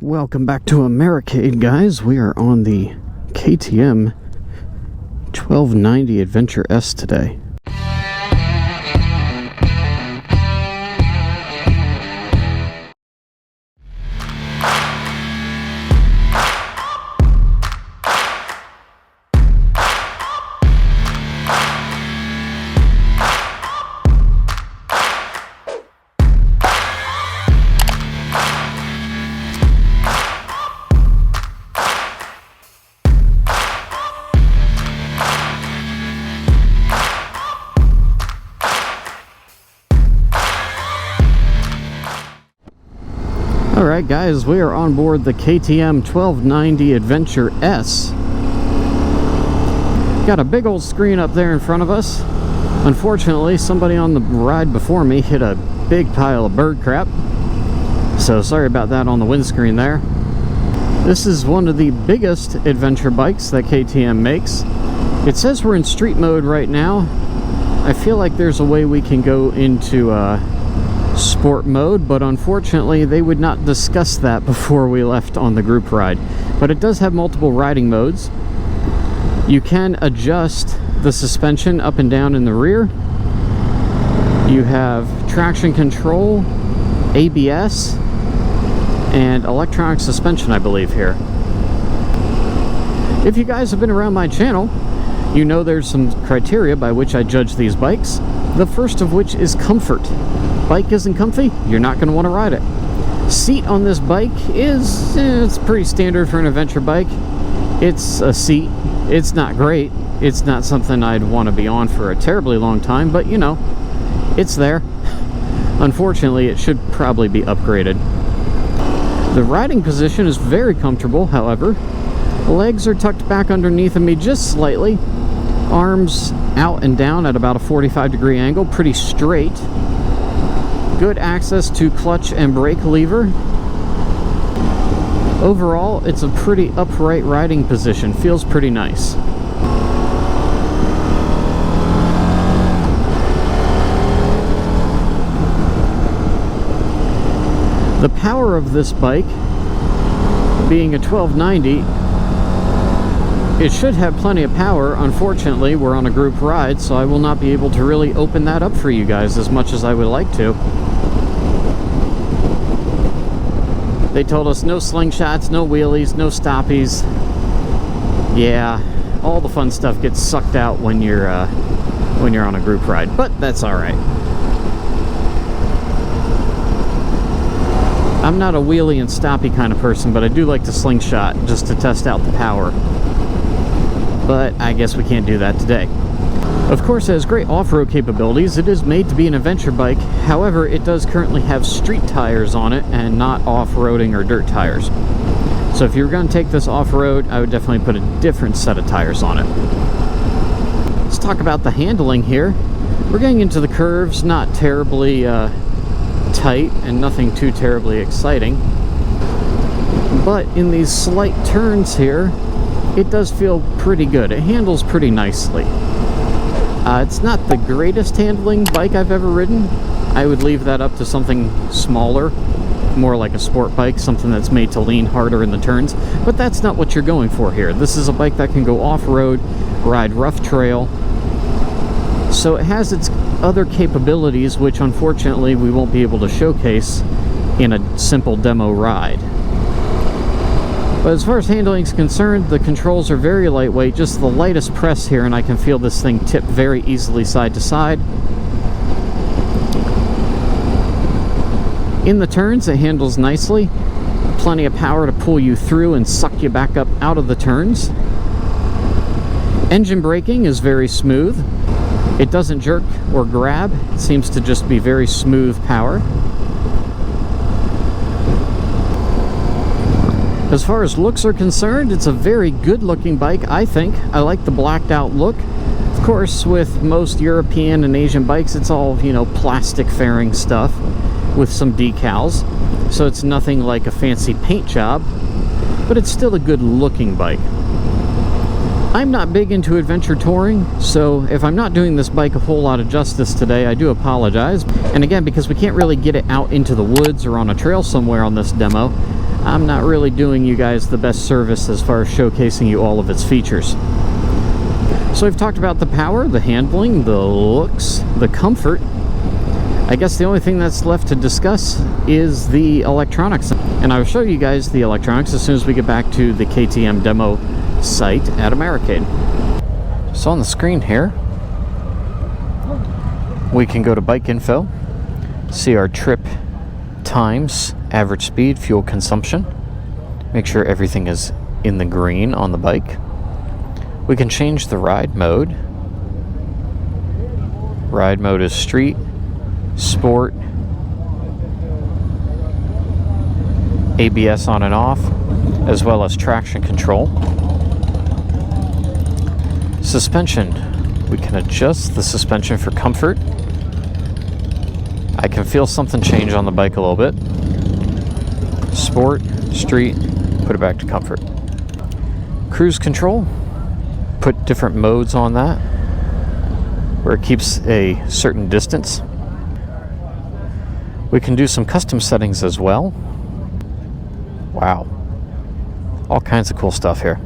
Welcome back to Americade, guys. We are on the KTM 1290 Adventure S today. Alright guys, we are on board the KTM 1290 Adventure S. Got a big old screen up there in front of us. Unfortunately, somebody on the ride before me hit a big pile of bird crap. So sorry about that on the windscreen there. This is one of the biggest adventure bikes that KTM makes. It says we're in street mode right now. I feel like there's a way we can go into sport mode, but unfortunately they would not discuss that before we left on the group ride. But it does have multiple riding modes. You can adjust the suspension up and down in the rear. You have traction control, ABS, and electronic suspension, I believe, here. If you guys have been around my channel, you know there's some criteria by which I judge these bikes. The first of which is comfort. Bike isn't comfy, you're not going to want to ride it. Seat on this bike is it's pretty standard for an adventure bike. It's a seat. It's not great. It's not something I'd want to be on for a terribly long time, but you know, it's there. Unfortunately, it should probably be upgraded. The riding position is very comfortable, however. Legs are tucked back underneath of me just slightly. Arms out and down at about a 45-degree angle, pretty straight. Good access to clutch and brake lever. Overall, it's a pretty upright riding position. Feels pretty nice. The power of this bike, being a 1290, it should have plenty of power. Unfortunately, we're on a group ride, so I will not be able to really open that up for you guys as much as I would like to. They told us no slingshots, no wheelies, no stoppies. Yeah, all the fun stuff gets sucked out when you're on a group ride, but that's all right. I'm not a wheelie and stoppy kind of person, but I do like to slingshot just to test out the power. But I guess we can't do that today. Of course, it has great off-road capabilities. It is made to be an adventure bike. However, it does currently have street tires on it and not off-roading or dirt tires. So if you're going to take this off-road, I would definitely put a different set of tires on it. Let's talk about the handling here. We're getting into the curves, not terribly tight and nothing too terribly exciting. But in these slight turns here, it does feel pretty good. It handles pretty nicely. It's not the greatest handling bike I've ever ridden. I would leave that up to something smaller, more like a sport bike, something that's made to lean harder in the turns. But that's not what you're going for here. This is a bike that can go off-road, ride rough trail. So it has its other capabilities, which unfortunately we won't be able to showcase in a simple demo ride. But as far as handling is concerned, the controls are very lightweight, just the lightest press here and I can feel this thing tip very easily side to side. In the turns, it handles nicely. Plenty of power to pull you through and suck you back up out of the turns. Engine braking is very smooth. It doesn't jerk or grab. It seems to just be very smooth power. As far as looks are concerned, it's a very good looking bike, I think. I like the blacked out look. Of course, with most European and Asian bikes, it's all, you know, plastic fairing stuff with some decals. So it's nothing like a fancy paint job, but it's still a good looking bike. I'm not big into adventure touring, so if I'm not doing this bike a whole lot of justice today, I do apologize. And again, because we can't really get it out into the woods or on a trail somewhere on this demo, I'm not really doing you guys the best service as far as showcasing you all of its features. So we've talked about the power, the handling, the looks, the comfort. I guess the only thing that's left to discuss is the electronics. And I will show you guys the electronics as soon as we get back to the KTM demo site at Americade. So on the screen here, we can go to bike info, see our trip times, average speed, fuel consumption, make sure everything is in the green on the bike. We can change the ride mode. Ride mode is street, sport, ABS on and off, as well as traction control. Suspension, we can adjust the suspension for comfort. I can feel something change on the bike a little bit. Sport, street, put it back to comfort. Cruise control, put different modes on that where it keeps a certain distance. We can do some custom settings as well. Wow, all kinds of cool stuff here.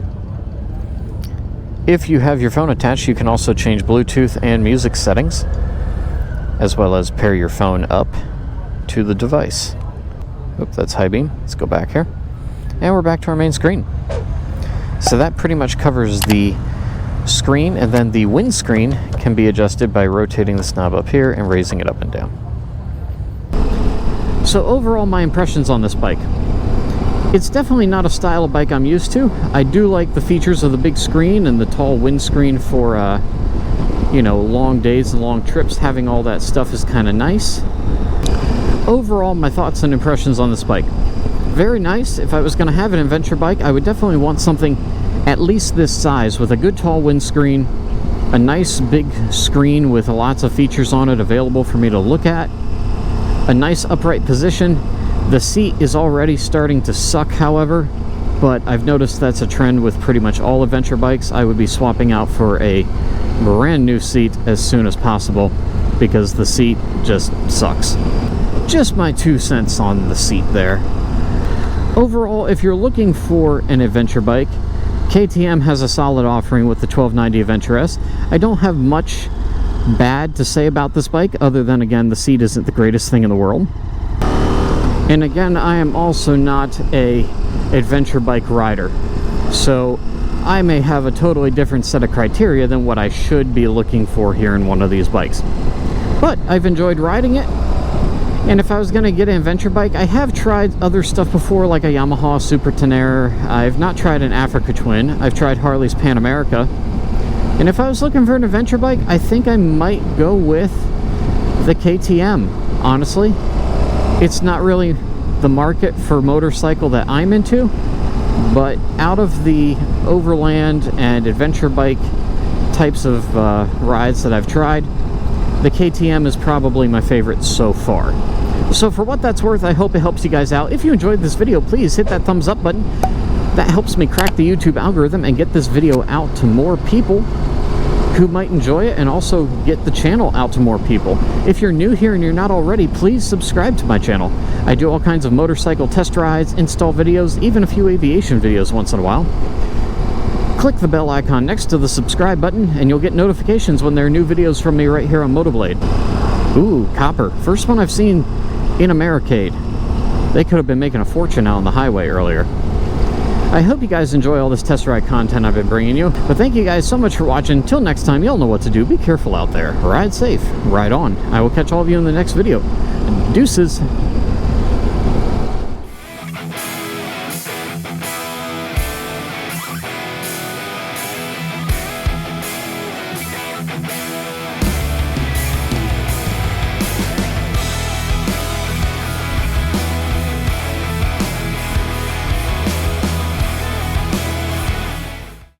If you have your phone attached, you can also change Bluetooth and music settings, as well as pair your phone up to the device. Oop, that's high beam. Let's go back here. And we're back to our main screen. So that pretty much covers the screen, and then the windscreen can be adjusted by rotating the knob up here and raising it up and down. So overall, my impressions on this bike. It's definitely not a style of bike I'm used to. I do like the features of the big screen and the tall windscreen for, you know, long days and long trips. Having all that stuff is kind of nice. Overall, my thoughts and impressions on this bike. Very nice. If I was going to have an adventure bike, I would definitely want something at least this size with a good tall windscreen, a nice big screen with lots of features on it available for me to look at, a nice upright position. The seat is already starting to suck, however, but I've noticed that's a trend with pretty much all adventure bikes. I would be swapping out for a brand new seat as soon as possible because the seat just sucks. Just my 2 cents on the seat there. Overall, if you're looking for an adventure bike, KTM has a solid offering with the 1290 Adventure S. I don't have much bad to say about this bike other than, again, the seat isn't the greatest thing in the world. And again, I am also not a adventure bike rider, so I may have a totally different set of criteria than what I should be looking for here in one of these bikes. But I've enjoyed riding it, and if I was going to get an adventure bike, I have tried other stuff before, like a Yamaha Super Tenere. I've not tried an Africa Twin. I've tried Harley's Pan America. And if I was looking for an adventure bike, I think I might go with the KTM, honestly. It's not really the market for motorcycle that I'm into, but out of the overland and adventure bike types of rides that I've tried, the KTM is probably my favorite so far. So for what that's worth, I hope it helps you guys out. If you enjoyed this video, please hit that thumbs up button. That helps me crack the YouTube algorithm and get this video out to more people who might enjoy it, and also get the channel out to more people. If you're new here and you're not already, please subscribe to my channel. I do all kinds of motorcycle test rides, install videos, even a few aviation videos once in a while. Click the bell icon next to the subscribe button and you'll get notifications when there are new videos from me right here on MOTOBLADE. Ooh, copper. First one I've seen in Americade. They could have been making a fortune out on the highway earlier. I hope you guys enjoy all this test ride content I've been bringing you. But thank you guys so much for watching. Until next time, y'all know what to do. Be careful out there. Ride safe. Ride on. I will catch all of you in the next video. Deuces.